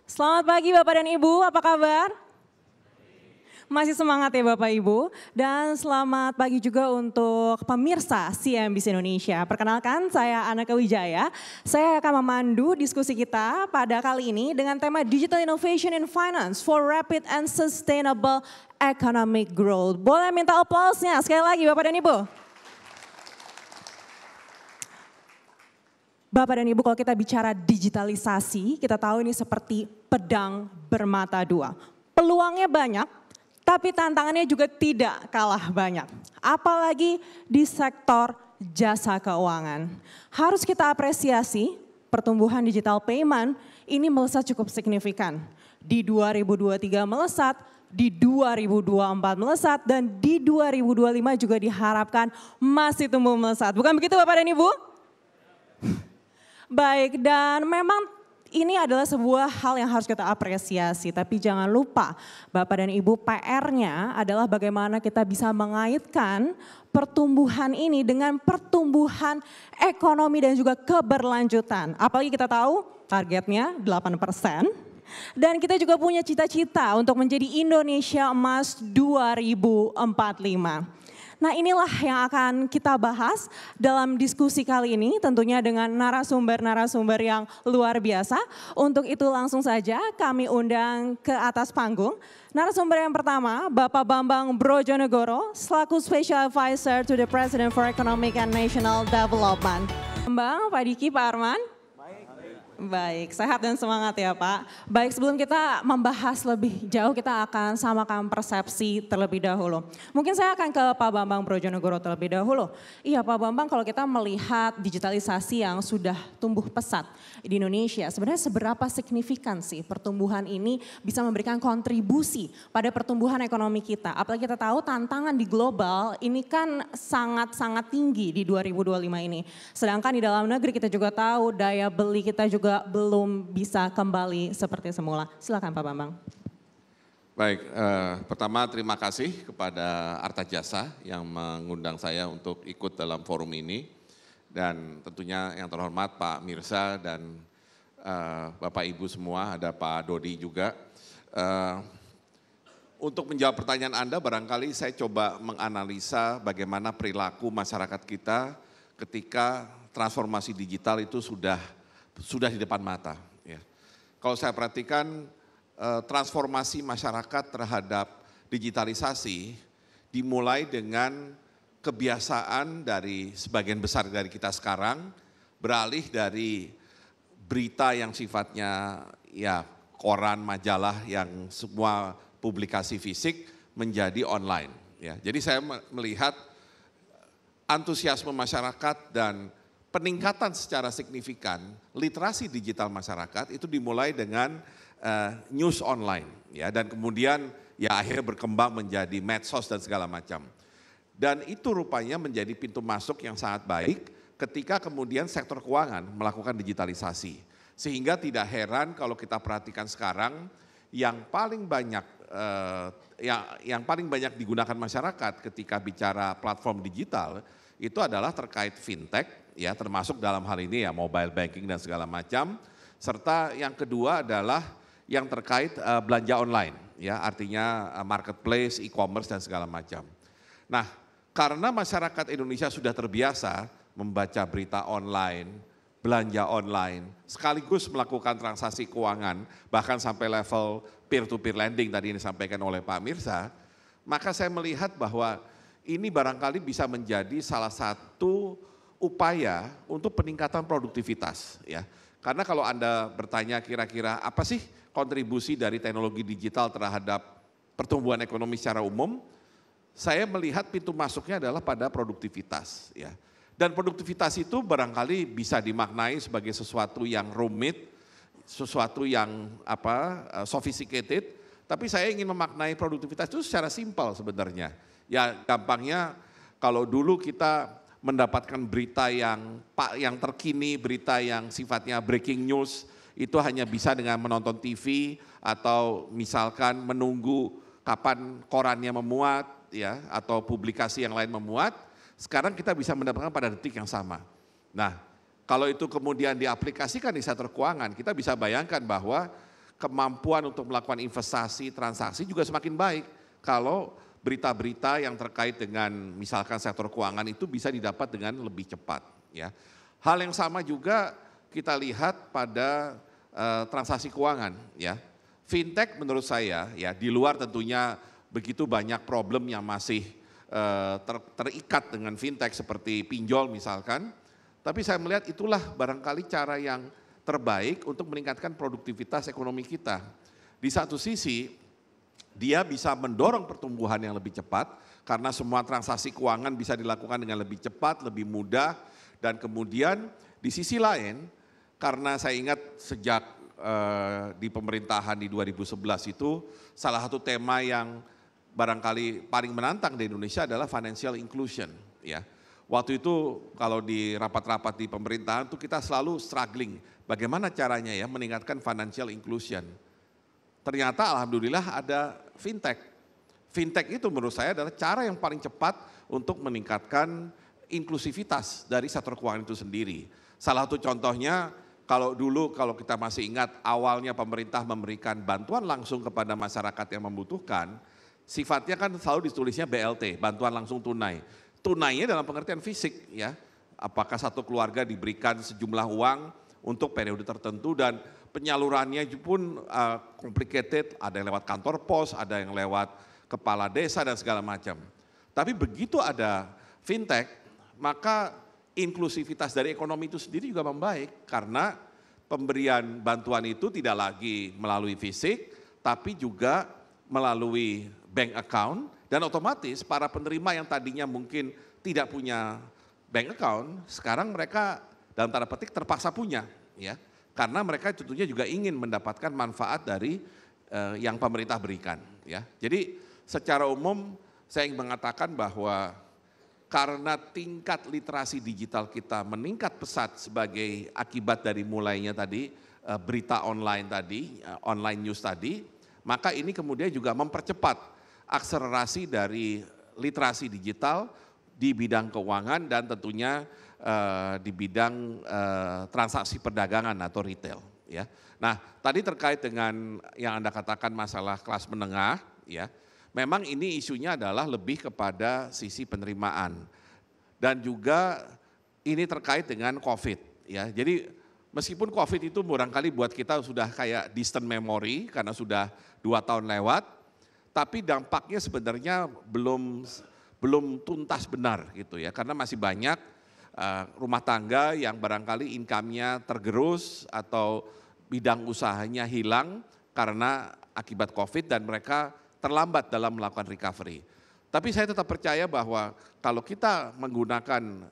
Selamat pagi Bapak dan Ibu, apa kabar? Masih semangat ya Bapak Ibu. Dan selamat pagi juga untuk pemirsa CNBC Indonesia. Perkenalkan saya Anaka Wijaya. Saya akan memandu diskusi kita pada kali ini dengan tema Digital Innovation in Finance for Rapid and Sustainable Economic Growth. Boleh minta aplausnya sekali lagi Bapak dan Ibu. Bapak dan Ibu, kalau kita bicara digitalisasi, kita tahu ini seperti pedang bermata dua. Peluangnya banyak, tapi tantangannya juga tidak kalah banyak. Apalagi di sektor jasa keuangan. Harus kita apresiasi pertumbuhan digital payment ini melesat cukup signifikan. Di 2023 melesat, di 2024 melesat, dan di 2025 juga diharapkan masih tumbuh melesat. Bukan begitu Bapak dan Ibu? Baik, dan memang ini adalah sebuah hal yang harus kita apresiasi, tapi jangan lupa Bapak dan Ibu, PR-nya adalah bagaimana kita bisa mengaitkan pertumbuhan ini dengan pertumbuhan ekonomi dan juga keberlanjutan. Apalagi kita tahu targetnya 8%. Dan kita juga punya cita-cita untuk menjadi Indonesia Emas 2045. Nah inilah yang akan kita bahas dalam diskusi kali ini, tentunya dengan narasumber-narasumber yang luar biasa. Untuk itu langsung saja kami undang ke atas panggung. Narasumber yang pertama, Bapak Bambang Brojonegoro, selaku Special Advisor to the President for Economic and National Development. Bambang, Pak Diki, Pak Arman. Baik, sehat dan semangat ya Pak. Baik, sebelum kita membahas lebih jauh, kita akan samakan persepsi terlebih dahulu. Mungkin saya akan ke Pak Bambang Brojonegoro terlebih dahulu. Iya Pak Bambang, kalau kita melihat digitalisasi yang sudah tumbuh pesat di Indonesia, sebenarnya seberapa signifikan sih pertumbuhan ini bisa memberikan kontribusi pada pertumbuhan ekonomi kita? Apalagi kita tahu tantangan di global ini kan sangat-sangat tinggi di 2025 ini. Sedangkan di dalam negeri kita juga tahu daya beli kita juga belum bisa kembali seperti semula. Silakan Pak Bambang. Baik, pertama terima kasih kepada Arta Jasa yang mengundang saya untuk ikut dalam forum ini. Dan tentunya yang terhormat Pak Mirsa dan Bapak Ibu semua, ada Pak Dodi juga. Untuk menjawab pertanyaan Anda, barangkali saya coba menganalisa bagaimana perilaku masyarakat kita ketika transformasi digital itu sudah di depan mata. Ya. Kalau saya perhatikan transformasi masyarakat terhadap digitalisasi dimulai dengan kebiasaan dari sebagian besar dari kita sekarang beralih dari berita yang sifatnya ya koran, majalah yang semua publikasi fisik menjadi online. Ya. Jadi saya melihat antusiasme masyarakat dan peningkatan secara signifikan literasi digital masyarakat itu dimulai dengan news online ya, dan kemudian ya akhirnya berkembang menjadi medsos dan segala macam. Dan itu rupanya menjadi pintu masuk yang sangat baik ketika kemudian sektor keuangan melakukan digitalisasi. Sehingga tidak heran kalau kita perhatikan sekarang yang paling banyak digunakan masyarakat ketika bicara platform digital itu adalah terkait fintech, ya termasuk dalam hal ini ya mobile banking dan segala macam. Serta yang kedua adalah yang terkait belanja online, ya artinya marketplace, e-commerce dan segala macam. Nah, karena masyarakat Indonesia sudah terbiasa membaca berita online, belanja online, sekaligus melakukan transaksi keuangan, bahkan sampai level peer-to-peer lending tadi yang disampaikan oleh Pak Mirsa, maka saya melihat bahwa ini barangkali bisa menjadi salah satu upaya untuk peningkatan produktivitas. Ya. Karena kalau Anda bertanya kira-kira apa sih kontribusi dari teknologi digital terhadap pertumbuhan ekonomi secara umum, saya melihat pintu masuknya adalah pada produktivitas. Ya. Dan produktivitas itu barangkali bisa dimaknai sebagai sesuatu yang rumit, sesuatu yang sophisticated, tapi saya ingin memaknai produktivitas itu secara simpel sebenarnya. Ya gampangnya kalau dulu kita mendapatkan berita yang terkini, berita yang sifatnya breaking news, itu hanya bisa dengan menonton TV atau misalkan menunggu kapan korannya memuat ya atau publikasi yang lain memuat. Sekarang kita bisa mendapatkan pada detik yang sama. Nah, kalau itu kemudian diaplikasikan di sektor keuangan, kita bisa bayangkan bahwa kemampuan untuk melakukan investasi, transaksi juga semakin baik kalau berita-berita yang terkait dengan misalkan sektor keuangan itu bisa didapat dengan lebih cepat. Ya. Hal yang sama juga kita lihat pada transaksi keuangan. Ya. Fintech menurut saya ya di luar tentunya begitu banyak problem yang masih terikat dengan fintech seperti pinjol misalkan, tapi saya melihat itulah barangkali cara yang terbaik untuk meningkatkan produktivitas ekonomi kita. Di satu sisi, dia bisa mendorong pertumbuhan yang lebih cepat, karena semua transaksi keuangan bisa dilakukan dengan lebih cepat, lebih mudah, dan kemudian di sisi lain, karena saya ingat sejak di pemerintahan di 2011 itu, salah satu tema yang barangkali paling menantang di Indonesia adalah financial inclusion. Ya. Waktu itu kalau di rapat-rapat di pemerintahan itu kita selalu struggling, bagaimana caranya ya meningkatkan financial inclusion. Ternyata alhamdulillah ada fintech. Fintech itu menurut saya adalah cara yang paling cepat untuk meningkatkan inklusivitas dari sektor keuangan itu sendiri. Salah satu contohnya kalau dulu kalau kita masih ingat awalnya pemerintah memberikan bantuan langsung kepada masyarakat yang membutuhkan, sifatnya kan selalu ditulisnya BLT, bantuan langsung tunai. Tunainya dalam pengertian fisik ya, apakah satu keluarga diberikan sejumlah uang untuk periode tertentu dan penyalurannya pun complicated, ada yang lewat kantor pos, ada yang lewat kepala desa dan segala macam. Tapi begitu ada fintech, maka inklusivitas dari ekonomi itu sendiri juga membaik karena pemberian bantuan itu tidak lagi melalui fisik, tapi juga melalui bank account. Dan otomatis para penerima yang tadinya mungkin tidak punya bank account, sekarang mereka dalam tanda petik terpaksa punya, ya, karena mereka tentunya juga ingin mendapatkan manfaat dari yang pemerintah berikan. Ya. Jadi secara umum saya ingin mengatakan bahwa karena tingkat literasi digital kita meningkat pesat sebagai akibat dari mulainya tadi berita online tadi, online news tadi, maka ini kemudian juga mempercepat akselerasi dari literasi digital di bidang keuangan dan tentunya di bidang transaksi perdagangan atau retail. Ya. Nah, tadi terkait dengan yang Anda katakan masalah kelas menengah, ya, memang ini isunya adalah lebih kepada sisi penerimaan dan juga ini terkait dengan COVID. Ya. Jadi meskipun COVID itu barangkali buat kita sudah kayak distant memory karena sudah 2 tahun lewat, tapi dampaknya sebenarnya belum tuntas benar gitu ya, karena masih banyak rumah tangga yang barangkali income-nya tergerus atau bidang usahanya hilang karena akibat COVID dan mereka terlambat dalam melakukan recovery. Tapi saya tetap percaya bahwa kalau kita menggunakan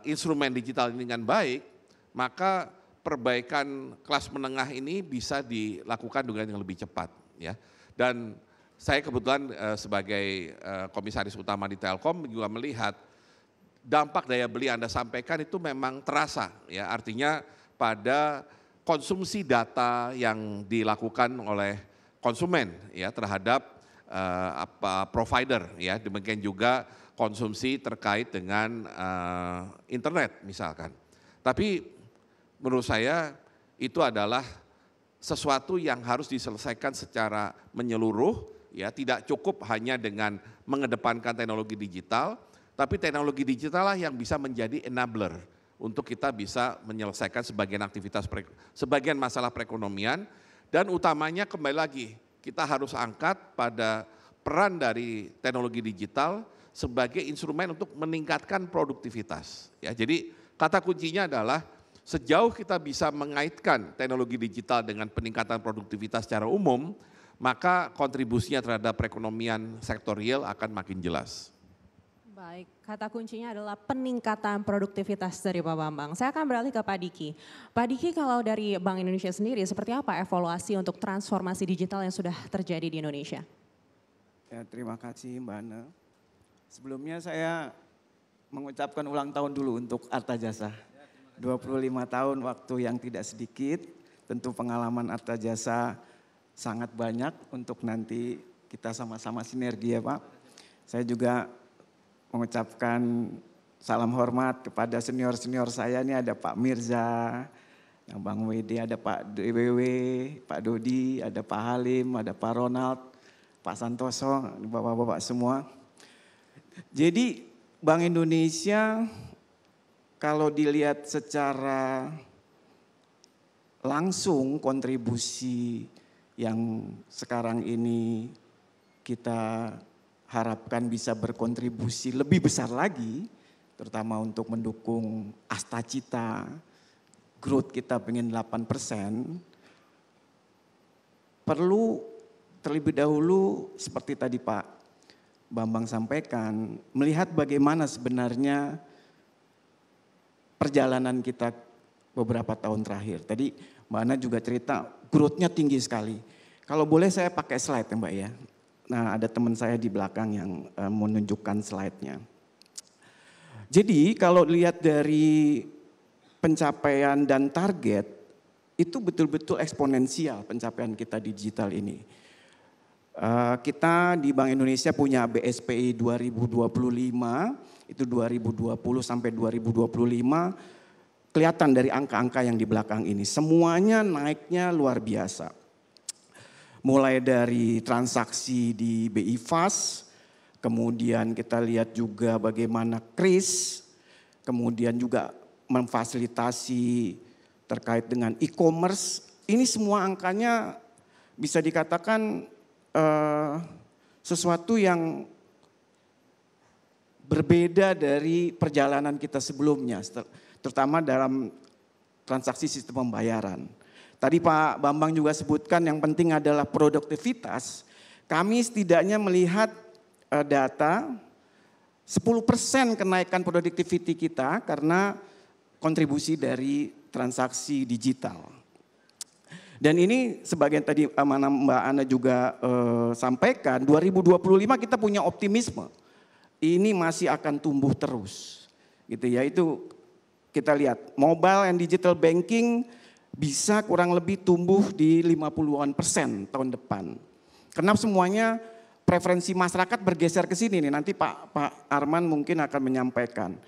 instrumen digital ini dengan baik, maka perbaikan kelas menengah ini bisa dilakukan dengan yang lebih cepat. Ya. Dan saya kebetulan sebagai komisaris utama di Telkom juga melihat dampak daya beli Anda sampaikan itu memang terasa, ya, artinya pada konsumsi data yang dilakukan oleh konsumen ya terhadap provider, ya, demikian juga konsumsi terkait dengan internet misalkan. Tapi menurut saya itu adalah sesuatu yang harus diselesaikan secara menyeluruh. Ya, tidak cukup hanya dengan mengedepankan teknologi digital, tapi teknologi digital lah yang bisa menjadi enabler untuk kita bisa menyelesaikan sebagian masalah perekonomian dan utamanya kembali lagi kita harus angkat pada peran dari teknologi digital sebagai instrumen untuk meningkatkan produktivitas. Ya, jadi kata kuncinya adalah sejauh kita bisa mengaitkan teknologi digital dengan peningkatan produktivitas secara umum, maka kontribusinya terhadap perekonomian sektor real akan makin jelas. Baik, kata kuncinya adalah peningkatan produktivitas dari Pak Bambang. Saya akan beralih ke Pak Diki. Pak Diki, kalau dari Bank Indonesia sendiri, seperti apa evaluasi untuk transformasi digital yang sudah terjadi di Indonesia? Ya, terima kasih Mbak Ana. Sebelumnya saya mengucapkan ulang tahun dulu untuk Arta Jasa. 25 tahun waktu yang tidak sedikit, tentu pengalaman Arta Jasa sangat banyak untuk nanti kita sama-sama sinergi ya Pak. Saya juga mengucapkan salam hormat kepada senior-senior saya, ini ada Pak Mirza, Nah, Bang WD, ada Pak DWW, Pak Dodi, ada Pak Halim, ada Pak Ronald, Pak Santoso, bapak-bapak semua. Jadi Bank Indonesia kalau dilihat secara langsung kontribusi yang sekarang ini kita harapkan bisa berkontribusi lebih besar lagi, terutama untuk mendukung Astacita, growth kita pengen 8%, perlu terlebih dahulu seperti tadi Pak Bambang sampaikan, melihat bagaimana sebenarnya perjalanan kita beberapa tahun terakhir. Tadi Mbak Ana juga cerita growth-nya tinggi sekali. Kalau boleh saya pakai slide ya Mbak ya. Nah ada teman saya di belakang yang menunjukkan slide-nya. Jadi kalau lihat dari pencapaian dan target itu betul-betul eksponensial pencapaian kita digital ini. Kita di Bank Indonesia punya BSPI 2025, itu 2020 sampai 2025, kelihatan dari angka-angka yang di belakang ini. Semuanya naiknya luar biasa. Mulai dari transaksi di BI Fast, kemudian kita lihat juga bagaimana KRIS, kemudian juga memfasilitasi terkait dengan e-commerce. Ini semua angkanya bisa dikatakan sesuatu yang berbeda dari perjalanan kita sebelumnya, terutama dalam transaksi sistem pembayaran. Tadi Pak Bambang juga sebutkan yang penting adalah produktivitas. Kami setidaknya melihat data 10% kenaikan productivity kita karena kontribusi dari transaksi digital. Dan ini sebagian tadi mana Mbak Ana juga sampaikan, 2025 kita punya optimisme. Ini masih akan tumbuh terus. Gitu ya, itu kita lihat mobile and digital banking bisa kurang lebih tumbuh di 50-an% tahun depan. Karena semuanya preferensi masyarakat bergeser ke sini nih. Nanti Pak Arman mungkin akan menyampaikan.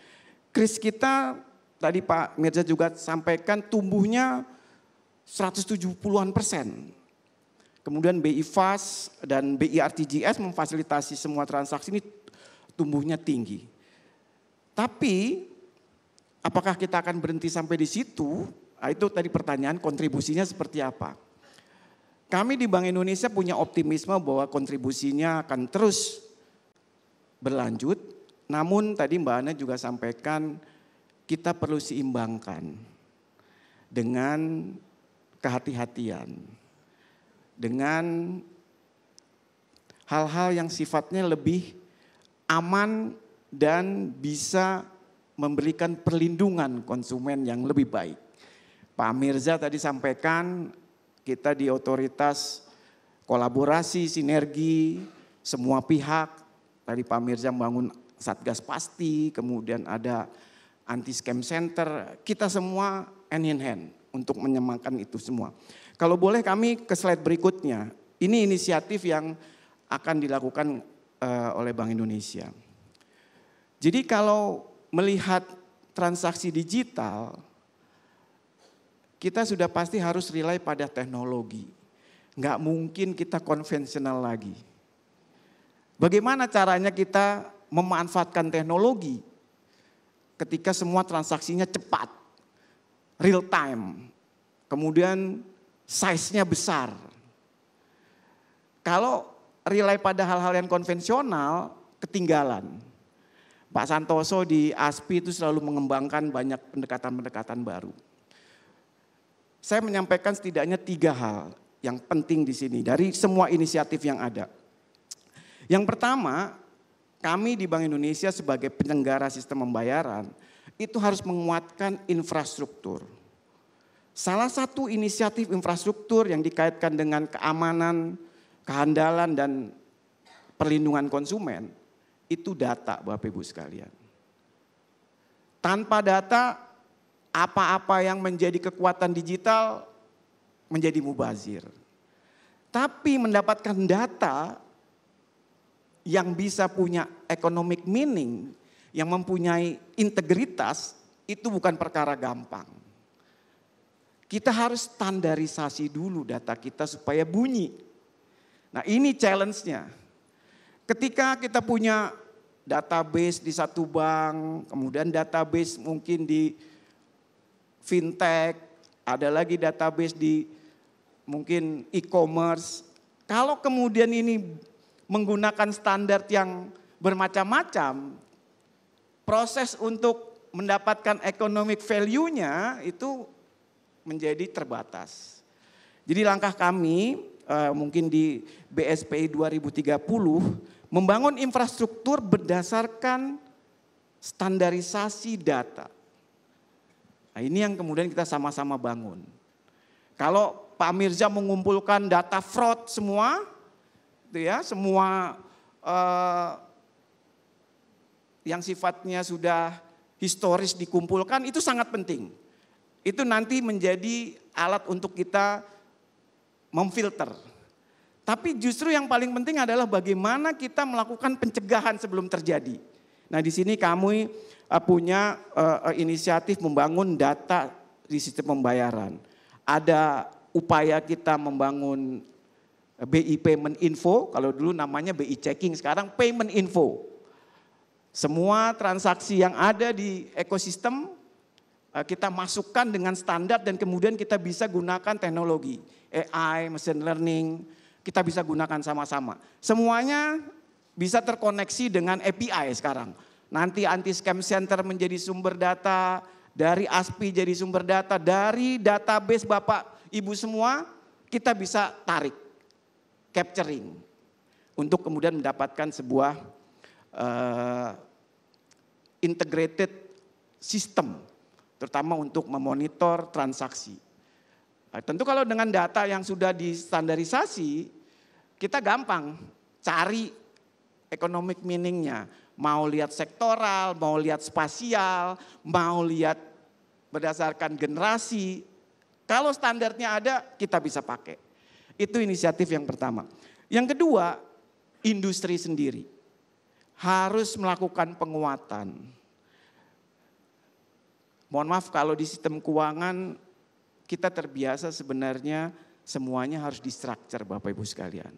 Kris kita tadi Pak Mirza juga sampaikan tumbuhnya 170-an%. Kemudian BI Fast dan BI RTGS memfasilitasi semua transaksi ini tumbuhnya tinggi. Tapi apakah kita akan berhenti sampai di situ? Nah, itu tadi pertanyaan kontribusinya seperti apa. Kami di Bank Indonesia punya optimisme bahwa kontribusinya akan terus berlanjut. Namun tadi Mbak Ana juga sampaikan kita perlu seimbangkan dengan kehati-hatian. Dengan hal-hal yang sifatnya lebih aman dan bisa memberikan perlindungan konsumen yang lebih baik. Pak Mirza tadi sampaikan kita di otoritas kolaborasi, sinergi, semua pihak. Tadi Pak Mirza membangun Satgas Pasti, kemudian ada anti-scam center. Kita semua hand in hand untuk menyemakan itu semua. Kalau boleh kami ke slide berikutnya. Ini inisiatif yang akan dilakukan oleh Bank Indonesia. Jadi kalau melihat transaksi digital, kita sudah pasti harus rely pada teknologi. Nggak mungkin kita konvensional lagi. Bagaimana caranya kita memanfaatkan teknologi ketika semua transaksinya cepat, real time, kemudian size-nya besar. Kalau rely pada hal-hal yang konvensional, ketinggalan. Pak Santoso di ASPI itu selalu mengembangkan banyak pendekatan-pendekatan baru. Saya menyampaikan setidaknya 3 hal yang penting di sini dari semua inisiatif yang ada. Yang pertama, kami di Bank Indonesia sebagai penyelenggara sistem pembayaran itu harus menguatkan infrastruktur. Salah satu inisiatif infrastruktur yang dikaitkan dengan keamanan, kehandalan dan perlindungan konsumen itu data Bapak Ibu sekalian. Tanpa data, apa-apa yang menjadi kekuatan digital menjadi mubazir. Tapi mendapatkan data yang bisa punya economic meaning, yang mempunyai integritas, itu bukan perkara gampang. kita harus standarisasi dulu data kita supaya bunyi. Nah ini challenge-nya. Ketika kita punya database di satu bank, kemudian database mungkin di fintech, ada lagi database di mungkin e-commerce. Kalau kemudian ini menggunakan standar yang bermacam-macam, proses untuk mendapatkan economic value-nya itu menjadi terbatas. Jadi langkah kami mungkin di BSPI 2030 membangun infrastruktur berdasarkan standarisasi data. Nah, ini yang kemudian kita sama-sama bangun. Kalau Pak Mirza mengumpulkan data fraud semua, itu ya, semua yang sifatnya sudah historis dikumpulkan itu sangat penting. Itu nanti menjadi alat untuk kita memfilter. Tapi justru yang paling penting adalah bagaimana kita melakukan pencegahan sebelum terjadi. Nah di sini kami punya inisiatif membangun data di sistem pembayaran. Ada upaya kita membangun BI Payment Info, kalau dulu namanya BI Checking, sekarang Payment Info. Semua transaksi yang ada di ekosistem kita masukkan dengan standar dan kemudian kita bisa gunakan teknologi AI, machine learning, kita bisa gunakan sama-sama. Semuanya bisa terkoneksi dengan API sekarang. Nanti anti-scam center menjadi sumber data, dari ASPI jadi sumber data, dari database Bapak Ibu semua kita bisa tarik, capturing. Untuk kemudian mendapatkan sebuah integrated system. Terutama untuk memonitor transaksi. Nah, tentu kalau dengan data yang sudah distandarisasi, kita gampang cari economic meaning-nya. Mau lihat sektoral, mau lihat spasial, mau lihat berdasarkan generasi. Kalau standarnya ada, kita bisa pakai. Itu inisiatif yang pertama. Yang kedua, industri sendiri harus melakukan penguatan. Mohon maaf kalau di sistem keuangan kita terbiasa sebenarnya semuanya harus di-structure Bapak Ibu sekalian.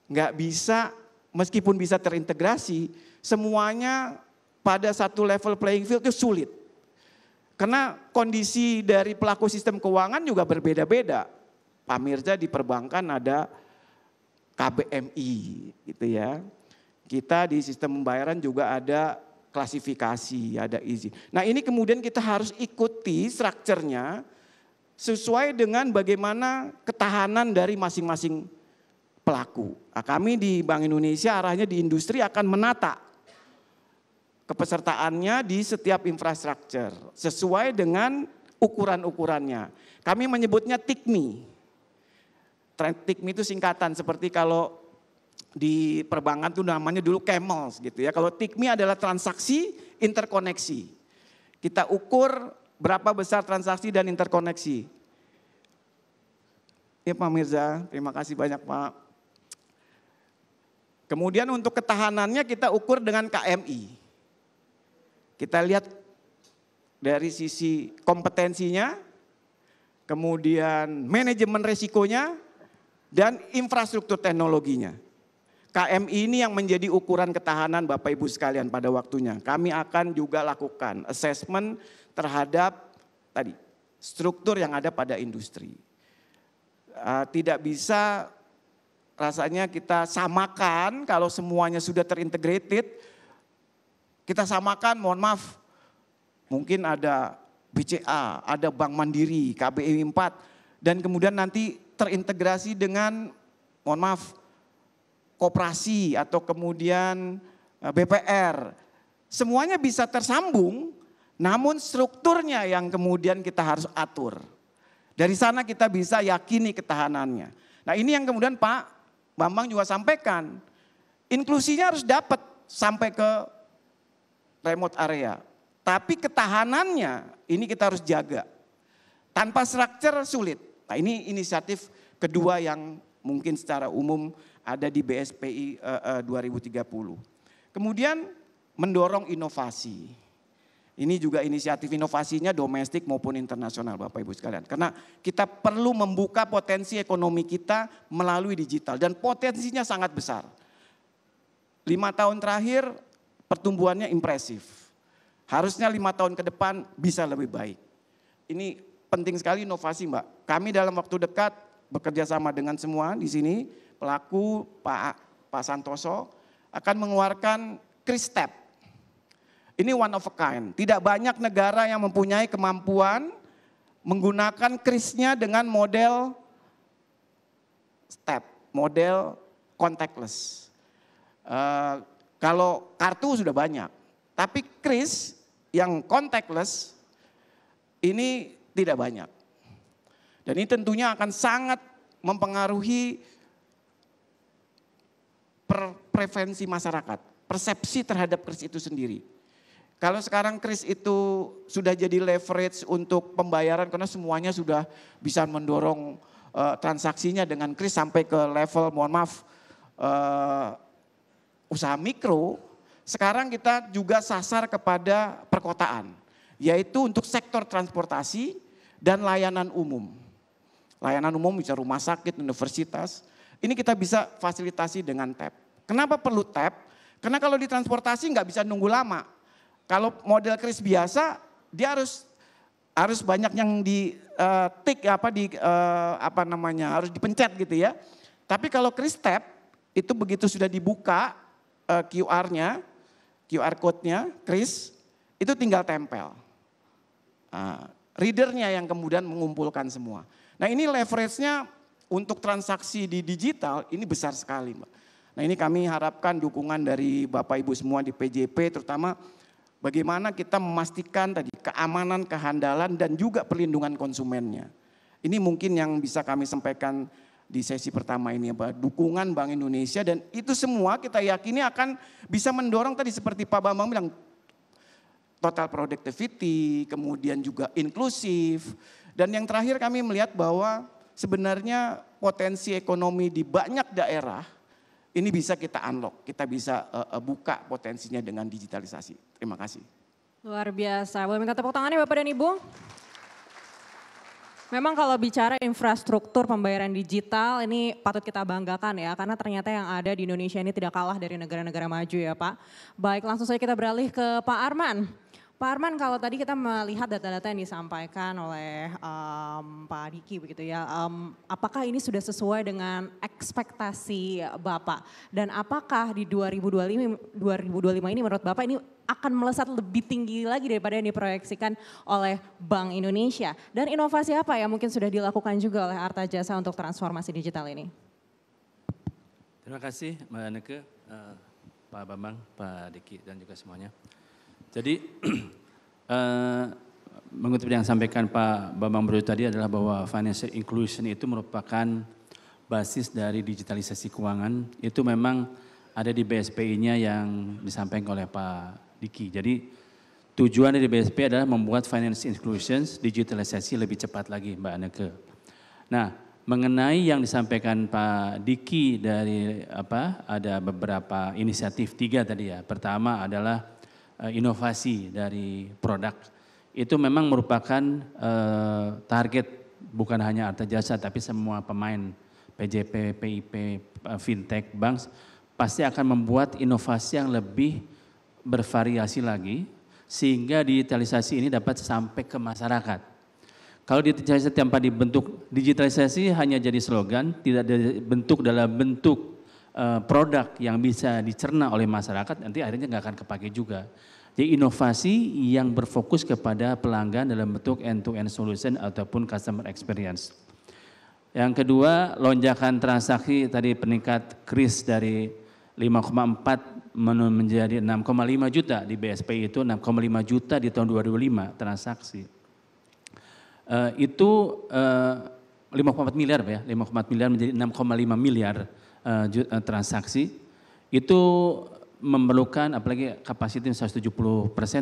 Nggak bisa, meskipun bisa terintegrasi, semuanya pada satu level playing field itu sulit. Karena kondisi dari pelaku sistem keuangan juga berbeda-beda. Pak Mirza di perbankan ada KBMI gitu ya. Kita di sistem pembayaran juga ada klasifikasi, ada izin. Nah ini kemudian kita harus ikuti strukturnya sesuai dengan bagaimana ketahanan dari masing-masing pelaku. Nah, kami di Bank Indonesia arahnya di industri akan menata kepesertaannya di setiap infrastruktur sesuai dengan ukuran-ukurannya. Kami menyebutnya TICMI. TICMI itu singkatan seperti kalau di perbankan itu namanya dulu camels gitu ya. Kalau TICMI adalah transaksi interkoneksi. Kita ukur berapa besar transaksi dan interkoneksi. Ya Pak Mirza, terima kasih banyak Pak. Kemudian untuk ketahanannya kita ukur dengan KMI. Kita lihat dari sisi kompetensinya, kemudian manajemen resikonya, dan infrastruktur teknologinya. KMI ini yang menjadi ukuran ketahanan Bapak Ibu sekalian pada waktunya. Kami akan juga lakukan assessment terhadap tadi struktur yang ada pada industri. Tidak bisa rasanya kita samakan kalau semuanya sudah terintegrated. Kita samakan, mohon maaf, mungkin ada BCA, ada Bank Mandiri, KBRI 4, dan kemudian nanti terintegrasi dengan, mohon maaf, koperasi atau kemudian BPR. Semuanya bisa tersambung, namun strukturnya yang kemudian kita harus atur. Dari sana kita bisa yakini ketahanannya. Nah ini yang kemudian Pak Bambang juga sampaikan. Inklusinya harus dapat sampai ke remote area. Tapi ketahanannya ini kita harus jaga. Tanpa structure sulit. Nah ini inisiatif kedua yang mungkin secara umum ada di BSPI 2030. Kemudian mendorong inovasi. Ini juga inisiatif inovasinya domestik maupun internasional Bapak Ibu sekalian. Karena kita perlu membuka potensi ekonomi kita melalui digital dan potensinya sangat besar. 5 tahun terakhir pertumbuhannya impresif. Harusnya 5 tahun ke depan bisa lebih baik. Ini penting sekali inovasi Mbak. Kami dalam waktu dekat bekerja sama dengan semua di sini, pelaku Pak Santoso akan mengeluarkan Kris Step. Ini one of a kind. Tidak banyak negara yang mempunyai kemampuan menggunakan krisnya dengan model step, model contactless. Kalau kartu sudah banyak, tapi kris yang contactless ini tidak banyak. Dan ini tentunya akan sangat mempengaruhi preferensi masyarakat, persepsi terhadap kris itu sendiri. Kalau sekarang kris itu sudah jadi leverage untuk pembayaran karena semuanya sudah bisa mendorong transaksinya dengan kris sampai ke level, mohon maaf, usaha mikro. Sekarang kita juga sasar kepada perkotaan, yaitu untuk sektor transportasi dan layanan umum. Layanan umum bisa rumah sakit, universitas, ini kita bisa fasilitasi dengan tap. Kenapa perlu tap? Karena kalau di transportasi nggak bisa nunggu lama. Kalau model kris biasa, dia harus banyak yang di tick harus dipencet gitu ya. Tapi kalau kris tap itu begitu sudah dibuka QR-nya, QR code-nya, kris itu tinggal tempel. Readernya yang kemudian mengumpulkan semua. Nah ini leverage-nya untuk transaksi di digital ini besar sekali Mbak. Nah ini kami harapkan dukungan dari Bapak Ibu semua di PJP terutama bagaimana kita memastikan tadi keamanan, kehandalan dan juga perlindungan konsumennya. Ini mungkin yang bisa kami sampaikan di sesi pertama ini ya, dukungan Bank Indonesia dan itu semua kita yakini akan bisa mendorong tadi seperti Pak Bambang bilang total productivity, kemudian juga inklusif dan yang terakhir kami melihat bahwa sebenarnya potensi ekonomi di banyak daerah ini bisa kita unlock, kita bisa buka potensinya dengan digitalisasi. Terima kasih. Luar biasa, boleh minta tepuk tangannya Bapak dan Ibu? Memang kalau bicara infrastruktur pembayaran digital ini patut kita banggakan ya. Karena ternyata yang ada di Indonesia ini tidak kalah dari negara-negara maju ya Pak. Baik langsung saja kita beralih ke Pak Arman. Pak Arman, kalau tadi kita melihat data-data yang disampaikan oleh Pak Diki begitu ya, apakah ini sudah sesuai dengan ekspektasi Bapak? Dan apakah di 2025 ini menurut Bapak ini akan melesat lebih tinggi lagi daripada yang diproyeksikan oleh Bank Indonesia? Dan inovasi apa yang mungkin sudah dilakukan juga oleh Arta Jasa untuk transformasi digital ini? Terima kasih Mbak Neke, Pak Bambang, Pak Diki dan juga semuanya. Jadi mengutip yang disampaikan Pak Bambang Brojo tadi adalah bahwa financial inclusion itu merupakan basis dari digitalisasi keuangan. Itu memang ada di BSPI-nya yang disampaikan oleh Pak Diki. Jadi tujuan dari BSPI adalah membuat financial inclusion digitalisasi lebih cepat lagi Mbak Neke. Nah mengenai yang disampaikan Pak Diki dari ada beberapa inisiatif 3 tadi ya. Pertama adalah inovasi dari produk itu memang merupakan target bukan hanya Arta Jasa tapi semua pemain PJP, PIP, fintech, bank pasti akan membuat inovasi yang lebih bervariasi lagi sehingga digitalisasi ini dapat sampai ke masyarakat. Kalau digitalisasi tanpa dibentuk, digitalisasi hanya jadi slogan, tidak dibentuk dalam bentuk produk yang bisa dicerna oleh masyarakat, nanti akhirnya nggak akan kepake juga. Jadi inovasi yang berfokus kepada pelanggan dalam bentuk end-to-end solution ataupun customer experience. Yang kedua, lonjakan transaksi tadi peningkat kris dari 5,4 menjadi 6,5 juta di BSPI itu 6,5 juta di tahun 2005 transaksi. Itu 5,4 miliar ya, 5,4 miliar menjadi 6,5 miliar transaksi itu memerlukan apalagi kapasitas 170%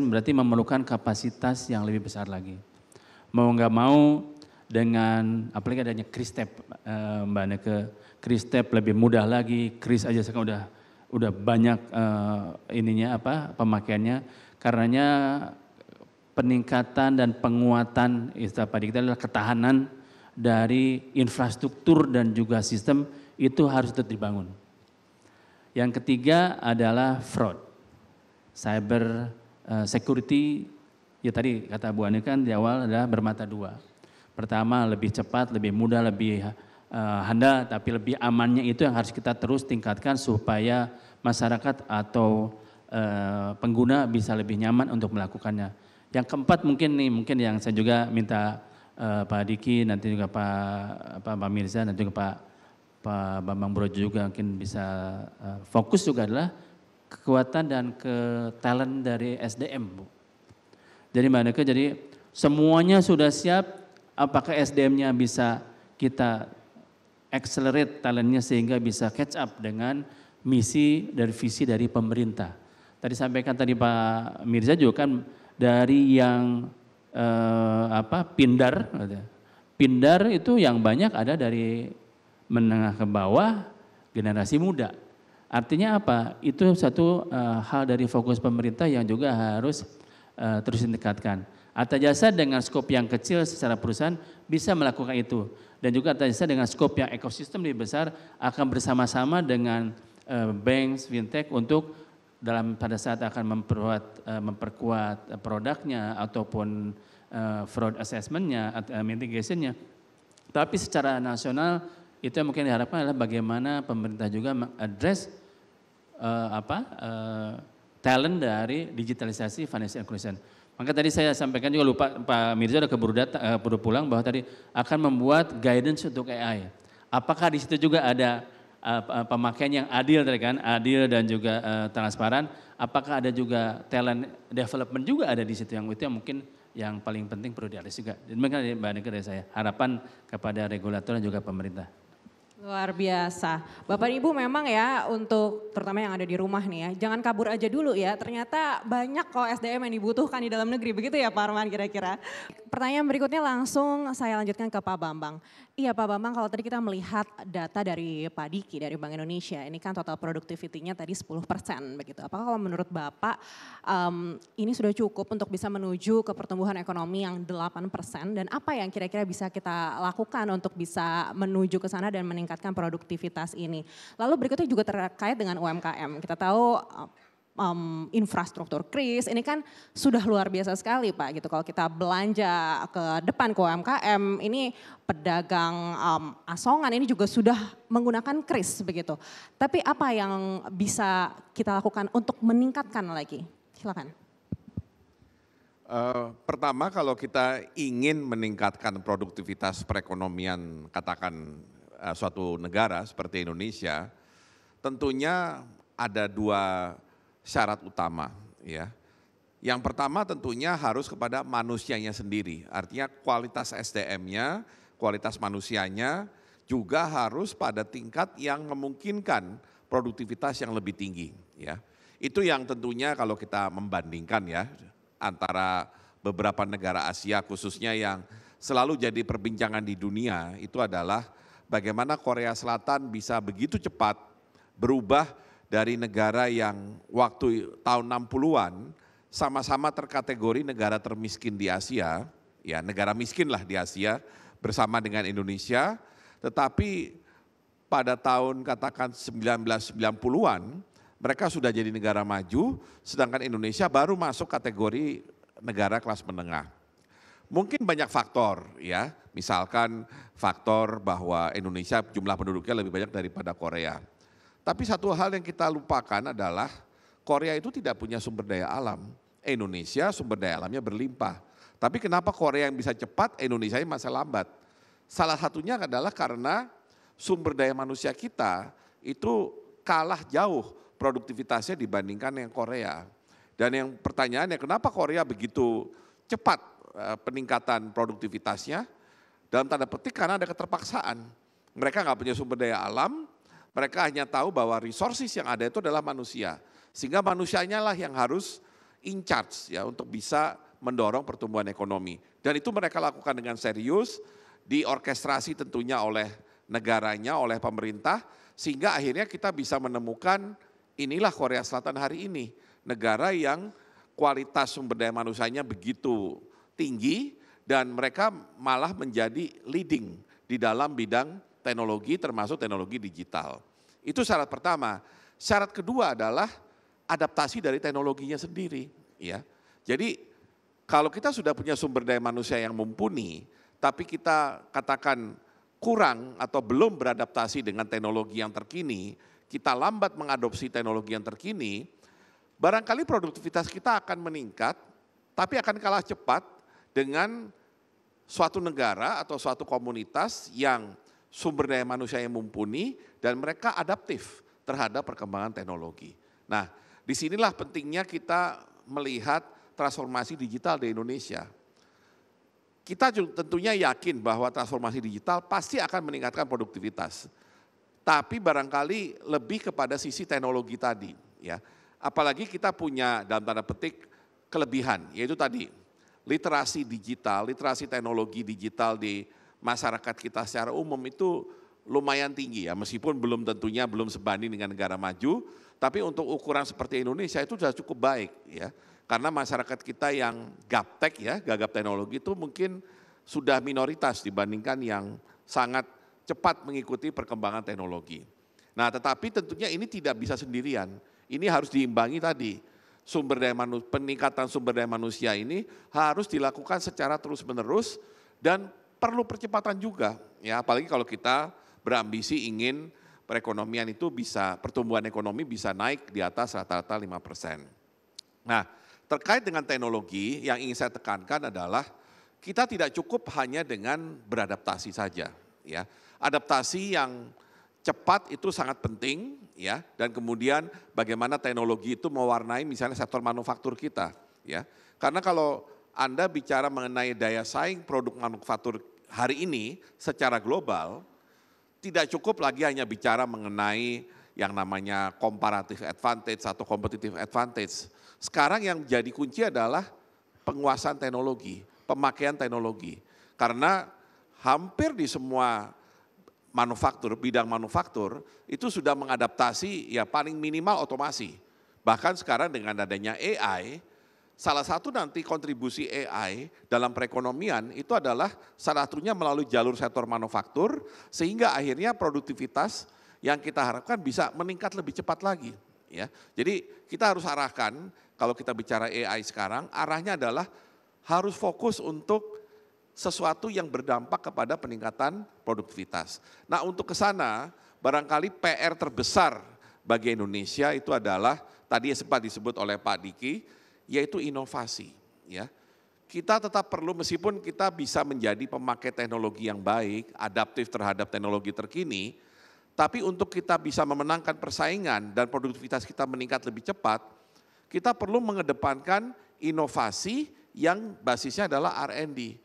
berarti memerlukan kapasitas yang lebih besar lagi. Mau nggak mau dengan apalagi adanya kris step Mbak Neke, kris step lebih mudah lagi, kris aja sekarang udah banyak pemakaiannya karenanya peningkatan dan penguatan istilah Pak Diki adalah ketahanan dari infrastruktur dan juga sistem itu harus tetap dibangun. Yang ketiga adalah fraud, cyber security. Ya tadi kata Bu Ani kan di awal adalah bermata dua. Pertama lebih cepat, lebih mudah, lebih handal, tapi lebih amannya itu yang harus kita terus tingkatkan supaya masyarakat atau pengguna bisa lebih nyaman untuk melakukannya. Yang keempat mungkin yang saya juga minta Pak Diki, nanti juga Pak Mirza, nanti juga Pak Bambang Brojo juga mungkin bisa fokus juga adalah kekuatan dan talent dari SDM, Bu. Jadi Mbak Neke, jadi semuanya sudah siap, apakah SDM-nya bisa kita accelerate talentnya sehingga bisa catch up dengan misi dan visi dari pemerintah. Tadi sampaikan tadi Pak Mirza juga kan dari yang Pindar itu yang banyak ada dari menengah ke bawah generasi muda. Artinya apa? Itu satu hal dari fokus pemerintah yang juga harus terus ditingkatkan. Arta Jasa dengan skop yang kecil secara perusahaan bisa melakukan itu. Dan juga Arta Jasa dengan skop yang ekosistem lebih besar akan bersama-sama dengan banks, fintech untuk pada saat akan memperkuat produknya ataupun fraud assessment-nya, mitigation-nya. Tapi secara nasional itu yang mungkin diharapkan adalah bagaimana pemerintah juga mengadres talent dari digitalisasi financial inclusion. Maka tadi saya sampaikan juga lupa Pak Mirza udah keburu pulang bahwa tadi akan membuat guidance untuk AI. Apakah di situ juga ada pemakaian yang adil tadi kan, adil dan juga transparan. Apakah ada juga talent development juga ada di situ yang itu yang mungkin yang paling penting perlu diadres juga. Demikian Mbak Neke dari saya, harapan kepada regulator dan juga pemerintah. Luar biasa. Bapak Ibu memang ya untuk terutama yang ada di rumah nih ya, jangan kabur aja dulu ya. Ternyata banyak kok SDM yang dibutuhkan di dalam negeri, begitu ya Pak Arman kira-kira. Pertanyaan berikutnya langsung saya lanjutkan ke Pak Bambang. Iya Pak Bambang, kalau tadi kita melihat data dari Pak Diki dari Bank Indonesia, ini kan total productivity-nya tadi 10% begitu. Apakah kalau menurut Bapak ini sudah cukup untuk bisa menuju ke pertumbuhan ekonomi yang 8% dan apa yang kira-kira bisa kita lakukan untuk bisa menuju ke sana dan meningkatkan produktivitas ini. Lalu berikutnya juga terkait dengan UMKM. Kita tahu infrastruktur kris ini kan sudah luar biasa sekali Pak gitu. Kalau kita belanja ke depan ke UMKM ini pedagang asongan ini juga sudah menggunakan kris begitu. Tapi apa yang bisa kita lakukan untuk meningkatkan lagi? Silakan. Pertama kalau kita ingin meningkatkan produktivitas perekonomian katakan suatu negara seperti Indonesia, tentunya ada dua syarat utama ya. Yang pertama tentunya harus kepada manusianya sendiri, artinya kualitas SDM-nya, kualitas manusianya juga harus pada tingkat yang memungkinkan produktivitas yang lebih tinggi ya. Itu yang tentunya kalau kita membandingkan ya antara beberapa negara Asia khususnya yang selalu jadi perbincangan di dunia itu adalah bagaimana Korea Selatan bisa begitu cepat berubah dari negara yang waktu tahun 60-an sama-sama terkategori negara termiskin di Asia, ya negara miskin lah di Asia bersama dengan Indonesia, tetapi pada tahun katakan 1990-an mereka sudah jadi negara maju, sedangkan Indonesia baru masuk kategori negara kelas menengah. Mungkin banyak faktor ya, misalkan faktor bahwa Indonesia jumlah penduduknya lebih banyak daripada Korea. Tapi satu hal yang kita lupakan adalah Korea itu tidak punya sumber daya alam. Indonesia sumber daya alamnya berlimpah. Tapi kenapa Korea yang bisa cepat, Indonesia yang masih lambat? Salah satunya adalah karena sumber daya manusia kita itu kalah jauh produktivitasnya dibandingkan yang Korea. Dan yang pertanyaannya kenapa Korea begitu cepat peningkatan produktivitasnya? Dalam tanda petik karena ada keterpaksaan. Mereka nggak punya sumber daya alam, mereka hanya tahu bahwa resources yang ada itu adalah manusia. Sehingga manusianya lah yang harus in charge ya untuk bisa mendorong pertumbuhan ekonomi. Dan itu mereka lakukan dengan serius, diorkestrasi tentunya oleh negaranya, oleh pemerintah. Sehingga akhirnya kita bisa menemukan inilah Korea Selatan hari ini. Negara yang kualitas sumber daya manusianya begitu tinggi dan mereka malah menjadi leading di dalam bidang teknologi termasuk teknologi digital. Itu syarat pertama. Syarat kedua adalah adaptasi dari teknologinya sendiri, ya. Jadi kalau kita sudah punya sumber daya manusia yang mumpuni, tapi kita katakan kurang atau belum beradaptasi dengan teknologi yang terkini, kita lambat mengadopsi teknologi yang terkini, barangkali produktivitas kita akan meningkat, tapi akan kalah cepat dengan suatu negara atau suatu komunitas yang sumber daya manusia yang mumpuni dan mereka adaptif terhadap perkembangan teknologi. Nah, disinilah pentingnya kita melihat transformasi digital di Indonesia. Kita tentunya yakin bahwa transformasi digital pasti akan meningkatkan produktivitas. Tapi barangkali lebih kepada sisi teknologi tadi, ya. Apalagi kita punya dalam tanda petik kelebihan, yaitu tadi literasi digital, literasi teknologi digital di masyarakat kita secara umum itu lumayan tinggi ya, meskipun belum sebanding dengan negara maju, tapi untuk ukuran seperti Indonesia itu sudah cukup baik ya. Karena masyarakat kita yang gaptek ya, gagap teknologi itu mungkin sudah minoritas dibandingkan yang sangat cepat mengikuti perkembangan teknologi. Nah, tetapi tentunya ini tidak bisa sendirian. Ini harus diimbangi tadi. Peningkatan sumber daya manusia ini harus dilakukan secara terus-menerus dan perlu percepatan juga. Ya, apalagi kalau kita berambisi ingin perekonomian itu pertumbuhan ekonomi bisa naik di atas rata-rata 5%. Nah, terkait dengan teknologi yang ingin saya tekankan adalah kita tidak cukup hanya dengan beradaptasi saja. Ya, adaptasi yang cepat itu sangat penting ya, dan kemudian bagaimana teknologi itu mewarnai misalnya sektor manufaktur kita ya. Karena kalau Anda bicara mengenai daya saing produk manufaktur hari ini secara global, tidak cukup lagi hanya bicara mengenai yang namanya comparative advantage atau competitive advantage. Sekarang yang jadi kunci adalah penguasaan teknologi, pemakaian teknologi. Karena hampir di semua bidang manufaktur itu sudah mengadaptasi ya paling minimal otomasi. Bahkan sekarang dengan adanya AI, salah satu nanti kontribusi AI dalam perekonomian itu adalah salah satunya melalui jalur sektor manufaktur sehingga akhirnya produktivitas yang kita harapkan bisa meningkat lebih cepat lagi. Ya, jadi kita harus arahkan kalau kita bicara AI sekarang arahnya adalah harus fokus untuk sesuatu yang berdampak kepada peningkatan produktivitas. Nah, untuk ke sana barangkali PR terbesar bagi Indonesia itu adalah tadi sempat disebut oleh Pak Diki, yaitu inovasi. Ya, kita tetap perlu meskipun kita bisa menjadi pemakai teknologi yang baik, adaptif terhadap teknologi terkini, tapi untuk kita bisa memenangkan persaingan dan produktivitas kita meningkat lebih cepat, kita perlu mengedepankan inovasi yang basisnya adalah R&D.